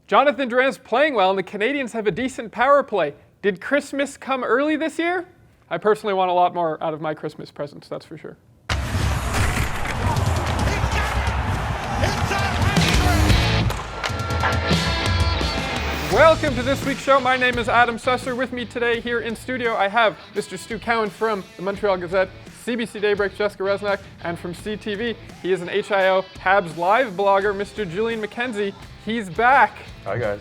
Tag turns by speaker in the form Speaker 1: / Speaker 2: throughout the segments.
Speaker 1: Jonathan Drouin's playing well, and the Canadiens have a decent power play. Did Christmas come early this year? I personally want a lot more out of my Christmas presents, that's for sure. Welcome to this week's show. My name is Adam Susser. With me today here in studio, I have Mr. Stu Cowan from the Montreal Gazette, CBC Daybreak, Jessica Resnack, and from CTV. He is an HIO Habs live blogger, Mr. Julian McKenzie. He's back.
Speaker 2: Hi, guys.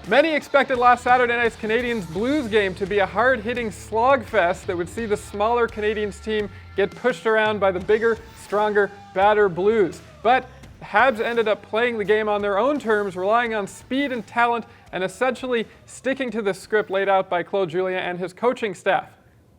Speaker 1: Many expected last Saturday night's Canadiens Blues game to be a hard-hitting slogfest that would see the smaller Canadiens team get pushed around by the bigger, stronger, badder Blues. But the Habs ended up playing the game on their own terms, relying on speed and talent, and essentially sticking to the script laid out by Claude Julien and his coaching staff.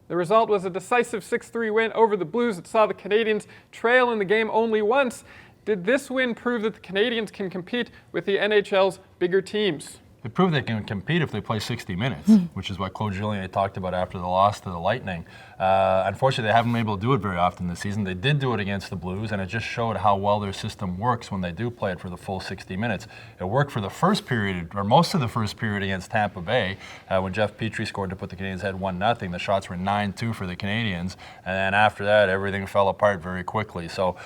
Speaker 1: The result was a decisive 6-3 win over the Blues that saw the Canadiens trail in the game only once. Did this win prove that the Canadiens can compete with the NHL's bigger teams?
Speaker 2: It proved they can compete if they play 60 minutes, which is what Claude Julien talked about after the loss to the Lightning. Unfortunately, they haven't been able to do it very often this season. They did do it against the Blues, and it just showed how well their system works when they do play it for the full 60 minutes. It worked for the first period, or most of the first period against Tampa Bay, when Jeff Petrie scored to put the Canadiens ahead 1-0. The shots were 9-2 for the Canadiens, and then after that, everything fell apart very quickly. So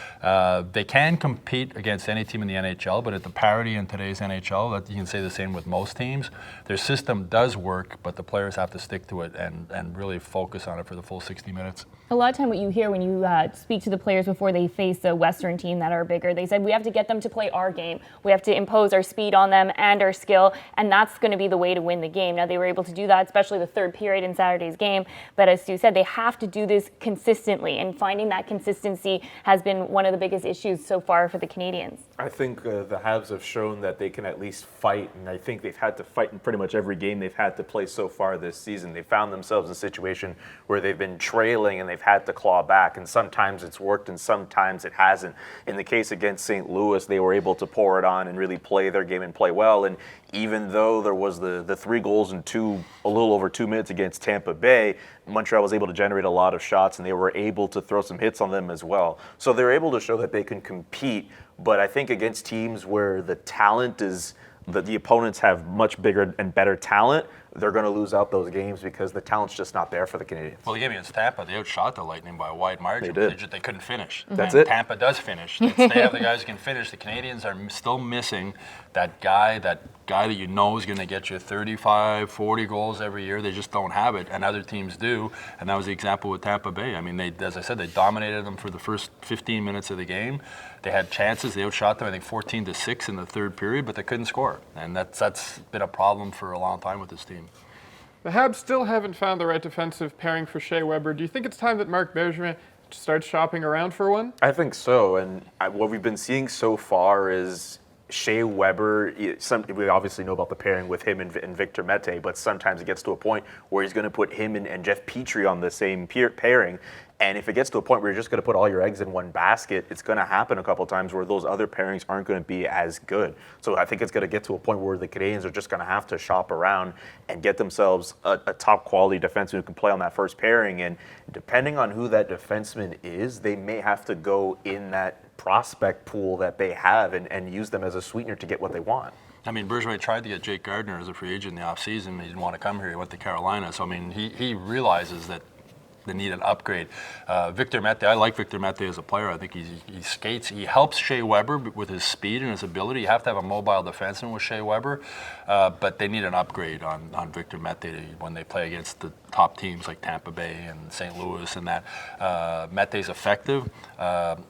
Speaker 2: they can compete against any team in the NHL, but at the parity in today's NHL, that you can say the same with most teams. Their system does work, but the players have to stick to it and really focus on it for the full 60 minutes.
Speaker 3: A lot of time what you hear when you speak to the players before they face a Western team that are bigger, they said we have to get them to play our game. We have to impose our speed on them and our skill, and that's going to be the way to win the game. Now, they were able to do that, especially the third period in Saturday's game, but as Stu said, they have to do this consistently, and finding that consistency has been one of the biggest issues so far for the Canadiens.
Speaker 4: I think the Habs have shown that they can at least fight, and I think they've had to fight in pretty much every game they've had to play so far this season. They found themselves in a situation where they've been trailing and they've had to claw back, and sometimes it's worked and sometimes it hasn't. In the case against St. Louis, they were able to pour it on and really play their game and play well, and even though there was the 3 goals in a little over 2 minutes against Tampa Bay, Montreal was able to generate a lot of shots, and they were able to throw some hits on them as well. So they're able to show that they can compete, but I think against teams where the talent is, that the opponents have much bigger and better talent, they're going to lose out those games because the talent's just not there for the Canadiens.
Speaker 2: Well, the game against Tampa, they outshot the Lightning by a wide margin.
Speaker 4: They did.
Speaker 2: They couldn't finish.
Speaker 4: That's it.
Speaker 2: Tampa does finish. They have the guys who can finish. The Canadiens are still missing that guy that you know is going to get you 35, 40 goals every year. They just don't have it, and other teams do. And that was the example with Tampa Bay. I mean, as I said, they dominated them for the first 15 minutes of the game. They had chances. They outshot them, I think, 14-6 in the third period, but they couldn't score. And that's been a problem for a long time with this team.
Speaker 1: The Habs still haven't found the right defensive pairing for Shea Weber. Do you think it's time that Marc Bergevin starts shopping around for one?
Speaker 4: I think so, and what we've been seeing so far is Shea Weber, we obviously know about the pairing with him and Victor Mete, but sometimes it gets to a point where he's going to put him and Jeff Petrie on the same pairing. And if it gets to a point where you're just going to put all your eggs in one basket, it's going to happen a couple times where those other pairings aren't going to be as good. So I think it's going to get to a point where the Canadiens are just going to have to shop around and get themselves a top quality defenseman who can play on that first pairing. And depending on who that defenseman is, they may have to go in that prospect pool that they have and use them as a sweetener to get what they want.
Speaker 2: I mean, Bergevin tried to get Jake Gardiner as a free agent in the offseason. He didn't want to come here. He went to Carolina. So, I mean, he realizes that they need an upgrade. Victor Mete, I like Victor Mete as a player. I think he skates. He helps Shea Weber with his speed and his ability. You have to have a mobile defenseman with Shea Weber, but they need an upgrade on Victor Mete when they play against the top teams like Tampa Bay and St. Louis and that. Mete's effective.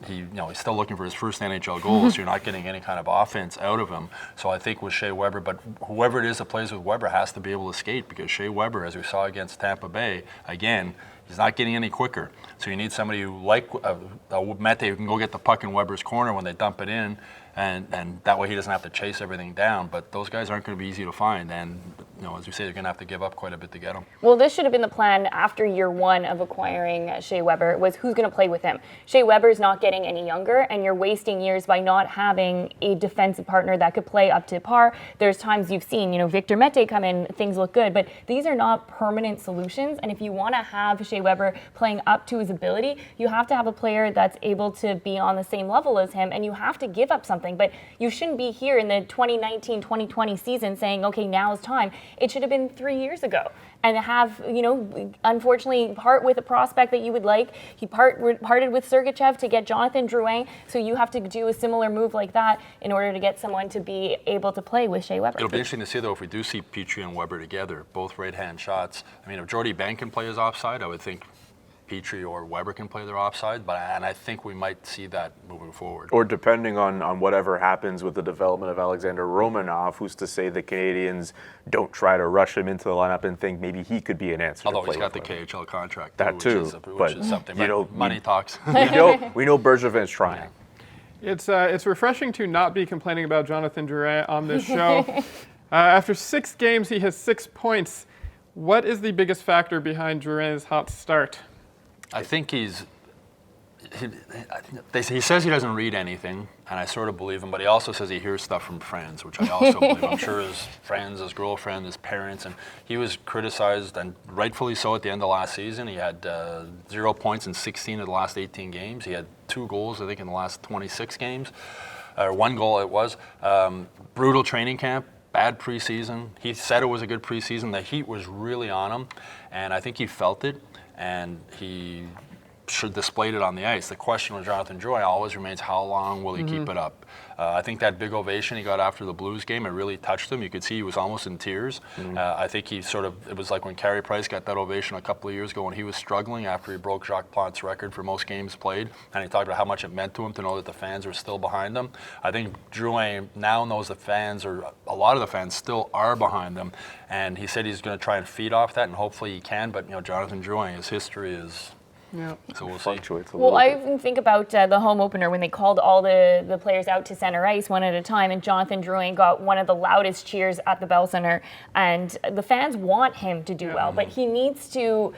Speaker 2: He's still looking for his first NHL goal, so you're not getting any kind of offense out of him. So I think with Shea Weber, but whoever it is that plays with Weber has to be able to skate, because Shea Weber, as we saw against Tampa Bay, again, he's not getting any quicker. So you need somebody who, like Mete, who can go get the puck in Weber's corner when they dump it in, and that way he doesn't have to chase everything down. But those guys aren't going to be easy to find. And as you say, you're going to have to give up quite a bit to get him.
Speaker 3: Well, this should have been the plan after year one of acquiring Shea Weber, was who's going to play with him. Shea Weber's not getting any younger, and you're wasting years by not having a defensive partner that could play up to par. There's times you've seen, Victor Mete come in, things look good, but these are not permanent solutions. And if you want to have Shea Weber playing up to his ability, you have to have a player that's able to be on the same level as him, and you have to give up something. But you shouldn't be here in the 2019-2020 season saying, okay, now's time. It should have been 3 years ago. And have, unfortunately, part with a prospect that you would like. He parted with Sergachev to get Jonathan Drouin, so you have to do a similar move like that in order to get someone to be able to play with Shea Weber.
Speaker 2: It'll be interesting to see, though, if we do see Petrie and Weber together, both right-hand shots. I mean, if Jordy Bank can play his offside, I would think Petrie or Weber can play their offside, and I think we might see that moving forward.
Speaker 4: Or depending on whatever happens with the development of Alexander Romanov, who's to say the Canadiens don't try to rush him into the lineup and think maybe he could be an answer.
Speaker 2: Although
Speaker 4: to play
Speaker 2: he's got the
Speaker 4: with
Speaker 2: KHL contract.
Speaker 4: That too,
Speaker 2: which is something. Money talks.
Speaker 4: We know Bergevin's trying.
Speaker 1: It's refreshing to not be complaining about Jonathan Drouin on this show. After 6 games, he has 6 points. What is the biggest factor behind Drouin's hot start?
Speaker 2: I think he says he doesn't read anything, and I sort of believe him, but he also says he hears stuff from friends, which I also believe. I'm sure his friends, his girlfriend, his parents, and he was criticized, and rightfully so, at the end of last season. He had 0 points in 16 of the last 18 games. He had 2 goals, I think, in the last 26 games, or 1 goal it was. Brutal training camp. Bad preseason. He said it was a good preseason. The heat was really on him, and I think he felt it, and he displayed it on the ice. The question with Jonathan Drouin always remains, how long will he keep it up? I think that big ovation he got after the Blues game, it really touched him. You could see he was almost in tears. I think it was like when Carey Price got that ovation a couple of years ago when he was struggling after he broke Jacques Plante's record for most games played, and he talked about how much it meant to him to know that the fans were still behind him. I think Drouin now knows the fans, or a lot of the fans still are behind them, and he said he's going to try and feed off that, and hopefully he can, but Jonathan Drouin, his history is...
Speaker 1: Yeah.
Speaker 2: So we'll see.
Speaker 3: Well, I even think about the home opener when they called all the players out to center ice one at a time, and Jonathan Drouin got one of the loudest cheers at the Bell Center. And the fans want him to do well, but he needs to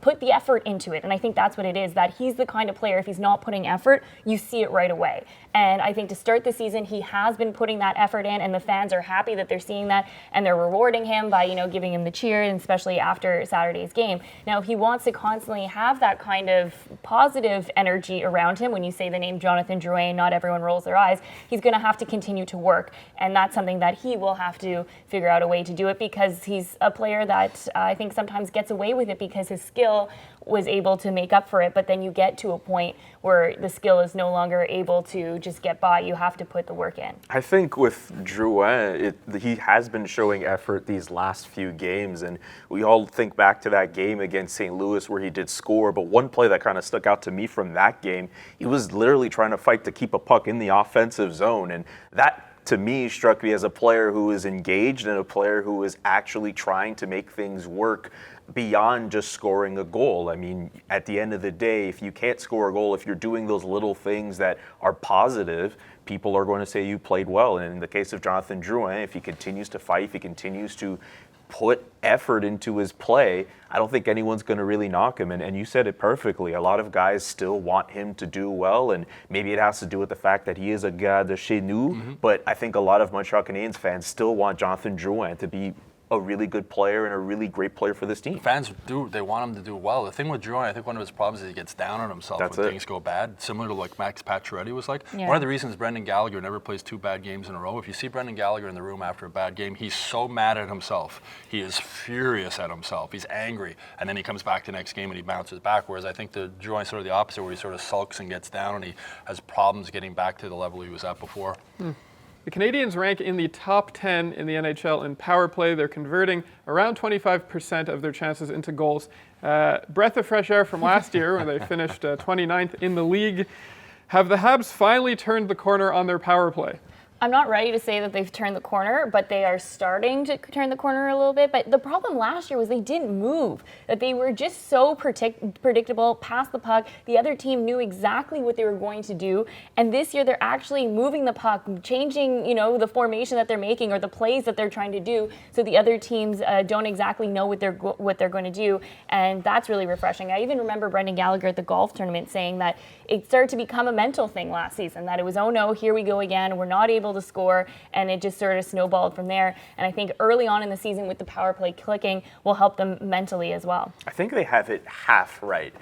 Speaker 3: put the effort into it. And I think that's what it is, that he's the kind of player, if he's not putting effort, you see it right away. And I think to start the season, he has been putting that effort in, and the fans are happy that they're seeing that, and they're rewarding him by, giving him the cheer, and especially after Saturday's game. Now, if he wants to constantly have that kind of positive energy around him, when you say the name Jonathan Drouin, not everyone rolls their eyes, he's going to have to continue to work. And that's something that he will have to figure out a way to do it, because he's a player that I think sometimes gets away with it because his skill was able to make up for it, but then you get to a point where the skill is no longer able to just get by. You have to put the work in.
Speaker 4: I think with Drouin, he has been showing effort these last few games, and we all think back to that game against St. Louis where he did score, but one play that kind of stuck out to me from that game, he was literally trying to fight to keep a puck in the offensive zone, and that to me struck me as a player who is engaged and a player who is actually trying to make things work beyond just scoring a goal. I mean, at the end of the day, if you can't score a goal, if you're doing those little things that are positive, people are going to say you played well. And in the case of Jonathan Drouin, if he continues to fight, if he continues to put effort into his play, I don't think anyone's going to really knock him. And you said it perfectly. A lot of guys still want him to do well, and maybe it has to do with the fact that he is a gars de chez nous, but I think a lot of Montreal Canadiens fans still want Jonathan Drouin to be a really good player and a really great player for this team.
Speaker 2: Fans they want him to do well. The thing with Drouin, I think one of his problems is he gets down on himself when things go bad, similar to like Max Pacioretty was like. Yeah. One of the reasons Brendan Gallagher never plays 2 bad games in a row, if you see Brendan Gallagher in the room after a bad game, he's so mad at himself. He is furious at himself. He's angry. And then he comes back the next game and he bounces back, whereas I think the Drouin's sort of the opposite, where he sort of sulks and gets down and he has problems getting back to the level he was at before.
Speaker 1: The Canadiens rank in the top 10 in the NHL in power play. They're converting around 25% of their chances into goals. Breath of fresh air from last year when they finished 29th in the league. Have the Habs finally turned the corner on their power play?
Speaker 3: I'm not ready to say that they've turned the corner, but they are starting to turn the corner a little bit. But the problem last year was they didn't move, that they were just so predictable, pass the puck. The other team knew exactly what they were going to do. And this year they're actually moving the puck, changing, the formation that they're making or the plays that they're trying to do. So the other teams don't exactly know what they're going to do. And that's really refreshing. I even remember Brendan Gallagher at the golf tournament saying that it started to become a mental thing last season, that it was, oh no, here we go again. We're not able to score, and it just sort of snowballed from there. And I think early on in the season with the power play clicking will help them mentally as well.
Speaker 4: I think they have it half right.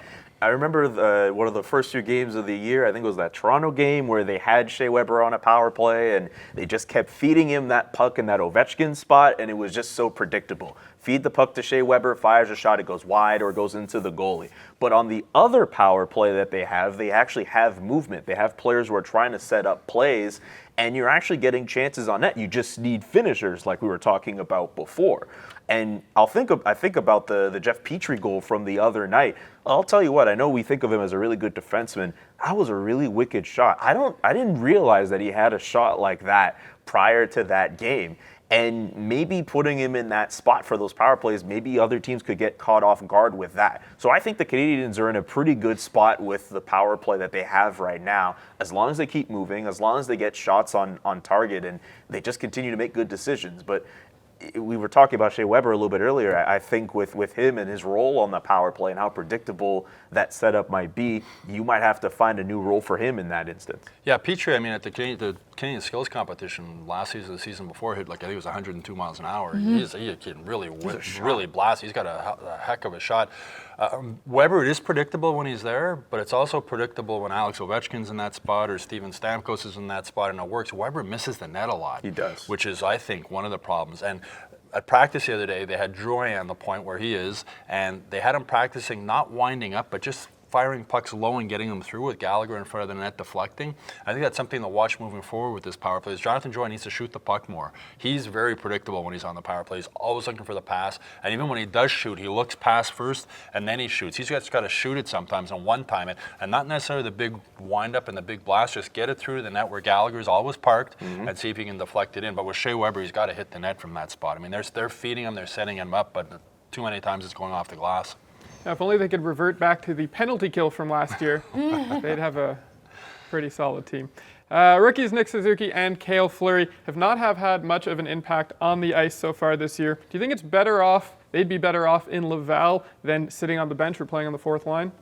Speaker 4: I remember one of the first few games of the year, I think it was that Toronto game where they had Shea Weber on a power play and they just kept feeding him that puck in that Ovechkin spot, and it was just so predictable. Feed the puck to Shea Weber, fires a shot, it goes wide or it goes into the goalie. But on the other power play that they actually have movement. They have players who are trying to set up plays, and you're actually getting chances on net. You just need finishers like we were talking about before. And I think about the Jeff Petrie goal from the other night. I'll tell you what, I know we think of him as a really good defenseman. That was a really wicked shot. I didn't realize that he had a shot like that prior to that game. And maybe putting him in that spot for those power plays, maybe other teams could get caught off guard with that. So I think the Canadiens are in a pretty good spot with the power play that they have right now. As long as they keep moving, as long as they get shots on target, and they just continue to make good decisions. But we were talking about Shea Weber a little bit earlier. I think with him and his role on the power play and how predictable that setup might be, you might have to find a new role for him in that instance.
Speaker 2: Yeah, Petrie, I mean, at the Canadian skills competition last season, the season before, hit I think it was 102 miles an hour. Mm-hmm. He can really blast. He's got a heck of a shot. Weber, it is predictable when he's there, but it's also predictable when Alex Ovechkin's in that spot or Steven Stamkos is in that spot, and it works. Weber misses the net a lot.
Speaker 4: He does.
Speaker 2: Which is, I think, one of the problems. And at practice the other day, they had Drouin on the point where he is, and they had him practicing not winding up, but just firing pucks low and getting them through with Gallagher in front of the net deflecting. I think that's something to watch moving forward with this power play. Jonathan Drouin needs to shoot the puck more. He's very predictable when he's on the power play. He's always looking for the pass, and even when he does shoot, he looks pass first and then he shoots. He's just got to shoot it sometimes and one-time it, and not necessarily the big wind-up and the big blast. Just get it through the net where Gallagher's always parked and see if he can deflect it in. But with Shea Weber, he's got to hit the net from that spot. I mean, they're feeding him, they're setting him up, but too many times it's going off the glass.
Speaker 1: Now, if only they could revert back to the penalty kill from last year, they'd have a pretty solid team. Rookies Nick Suzuki and Cale Fleury have not had much of an impact on the ice so far this year. Do you think they'd be better off in Laval than sitting on the bench or playing on the fourth line?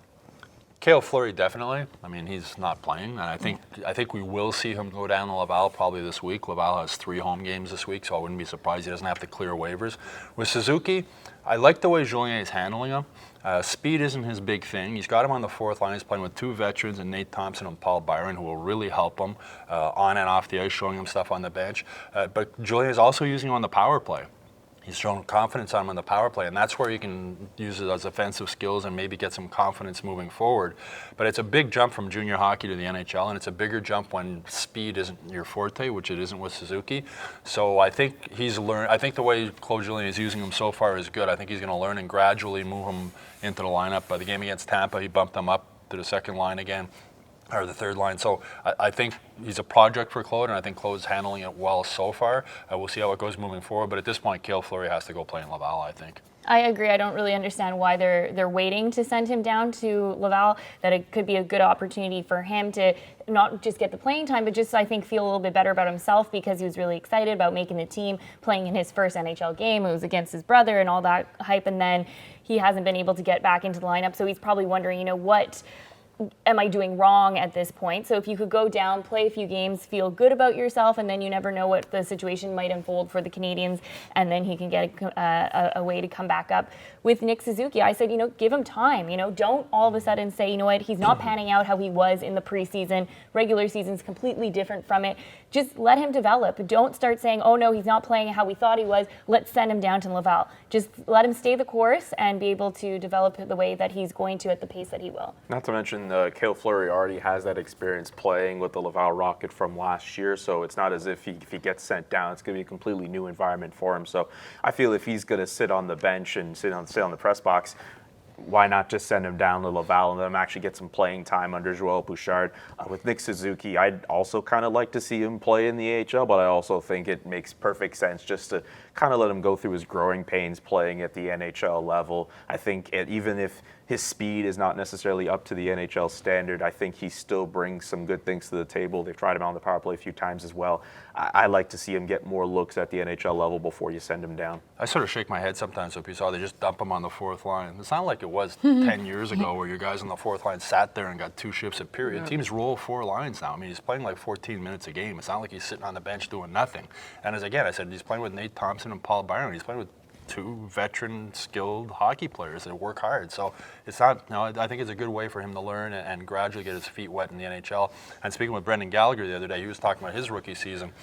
Speaker 2: Cale Fleury, definitely. I mean, he's not playing, and I think we will see him go down to Laval probably this week. Laval has 3 home games this week, so I wouldn't be surprised he doesn't have to clear waivers. With Suzuki, I like the way Julien is handling him. Speed isn't his big thing. He's got him on the fourth line. He's playing with 2 veterans, and Nate Thompson and Paul Byron, who will really help him on and off the ice, showing him stuff on the bench. But Julien is also using him on the power play. He's shown confidence on him on the power play, and that's where you can use it as offensive skills and maybe get some confidence moving forward. But it's a big jump from junior hockey to the NHL, and it's a bigger jump when speed isn't your forte, which it isn't with Suzuki. So I think he's learned. I think the way Claude Julien is using him so far is good. I think he's going to learn and gradually move him into the lineup. By the game against Tampa, he bumped him up to the second line again, or the third line. So I think he's a project for Claude, and I think Claude's handling it well so far. We'll see how it goes moving forward. But at this point, Cale Fleury has to go play in Laval, I think.
Speaker 3: I agree. I don't really understand why they're waiting to send him down to Laval, that it could be a good opportunity for him to not just get the playing time, but just, I think, feel a little bit better about himself, because he was really excited about making the team, playing in his first NHL game. It was against his brother and all that hype, and then he hasn't been able to get back into the lineup. So he's probably wondering, what am I doing wrong at this point? So if you could go down, play a few games, feel good about yourself, and then you never know what the situation might unfold for the Canadiens, and then he can get a way to come back up. With Nick Suzuki, I said, give him time. Don't all of a sudden say, he's not panning out how he was in the preseason. Regular season's completely different from it. Just let him develop. Don't start saying, oh no, he's not playing how we thought he was. Let's send him down to Laval. Just let him stay the course and be able to develop the way that he's going to at the pace that he will.
Speaker 4: Not to mention, Cale Fleury already has that experience playing with the Laval Rocket from last year, so it's not as if he gets sent down, it's going to be a completely new environment for him. So I feel if he's going to sit on the bench and sit on the press box, why not just send him down to Laval and let him actually get some playing time under Joel Bouchard? With Nick Suzuki, I'd also kind of like to see him play in the AHL, but I also think it makes perfect sense just to kind of let him go through his growing pains playing at the NHL level. I think even if his speed is not necessarily up to the NHL standard, I think he still brings some good things to the table. They've tried him on the power play a few times as well. I like to see him get more looks at the NHL level before you send him down.
Speaker 2: I sort of shake my head sometimes if you saw they just dump him on the fourth line. It's not like it was 10 years ago where your guys on the fourth line sat there and got 2 shifts a period. Teams roll 4 lines now. I mean, he's playing like 14 minutes a game. It's not like he's sitting on the bench doing nothing. And as again, I said, he's playing with Nate Thompson and Paul Byron. He's playing with 2 veteran, skilled hockey players that work hard. So it's not, I think it's a good way for him to learn and gradually get his feet wet in the NHL. And speaking with Brendan Gallagher the other day, he was talking about his rookie season.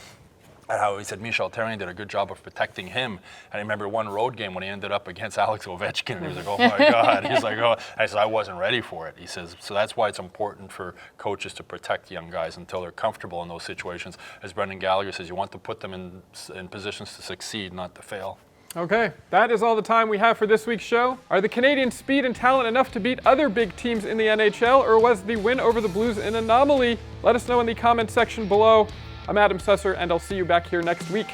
Speaker 2: And how he said Michel Therrien did a good job of protecting him. And I remember one road game when he ended up against Alex Ovechkin, and he was like, oh my God. He's like, oh. I said, I wasn't ready for it. He says, so that's why it's important for coaches to protect young guys until they're comfortable in those situations. As Brendan Gallagher says, you want to put them in positions to succeed, not to fail.
Speaker 1: Okay, that is all the time we have for this week's show. Are the Canadiens' speed and talent enough to beat other big teams in the NHL, or was the win over the Blues an anomaly? Let us know in the comments section below. I'm Adam Susser, and I'll see you back here next week.